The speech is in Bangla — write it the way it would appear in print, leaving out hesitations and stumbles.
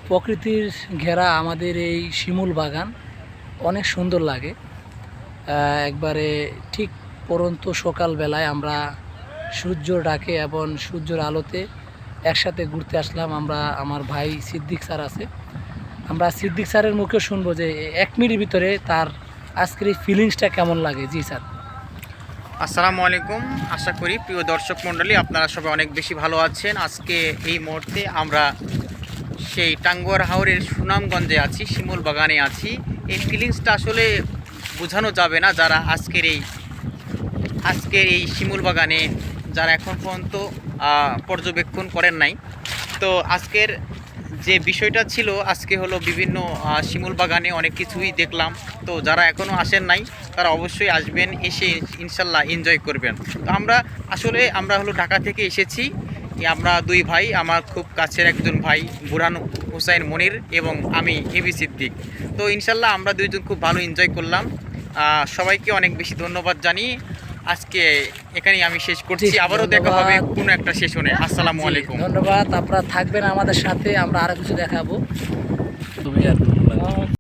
প্রকৃতির ঘেরা আমাদের এই শিমুল বাগান অনেক সুন্দর লাগে। একবারে ঠিক পরন্ত সকালবেলায় আমরা সূর্য ডাকে এবং সূর্যের আলোতে একসাথে ঘুরতে আসলাম। আমরা, আমার ভাই সিদ্দিক স্যার আছে, আমরা সিদ্দিক স্যারের মুখে শুনবো যে 1 মিনিটের ভিতরে তার আজকের এই ফিলিংসটা কেমন লাগে। জি স্যার। আসসালামু আলাইকুম। আশা করি প্রিয় দর্শক মণ্ডলী আপনারা সবাই অনেক বেশি ভালো আছেন। আজকে এই মুহূর্তে আমরা সেই টাঙ্গুয়ার হাওরের সুনামগঞ্জে আছি, শিমুল বাগানে আছি। এই ফিলিংসটা আসলে বোঝানো যাবে না যারা আজকের এই শিমুল বাগানে যারা এখন পর্যন্ত পর্যবেক্ষণ করেন নাই। তো আজকের যে বিষয়টা ছিল আজকে হলো বিভিন্ন শিমুল বাগানে অনেক কিছুই দেখলাম। তো যারা এখনও আসেন নাই তারা অবশ্যই আসবেন, এসে ইনশাল্লাহ এনজয় করবেন। তো আমরা হলো ঢাকা থেকে এসেছি। আমরা 2 ভাই, আমার খুব কাছের একজন ভাই বুরহান হুসাইন মনির এবং আমি এবি সিদ্দিক। তো ইনশাল্লাহ আমরা 2 জন খুব ভালো এনজয় করলাম। সবাইকে অনেক বেশি ধন্যবাদ জানিয়ে আজকে এখানেই আমি শেষ করছি। আবারও দেখা হবে কোনো একটা সেশনে। আসসালামু আলাইকুম। ধন্যবাদ, আপনারা থাকবেন আমাদের সাথে, আমরা আরো কিছু দেখাবো। তুমি আর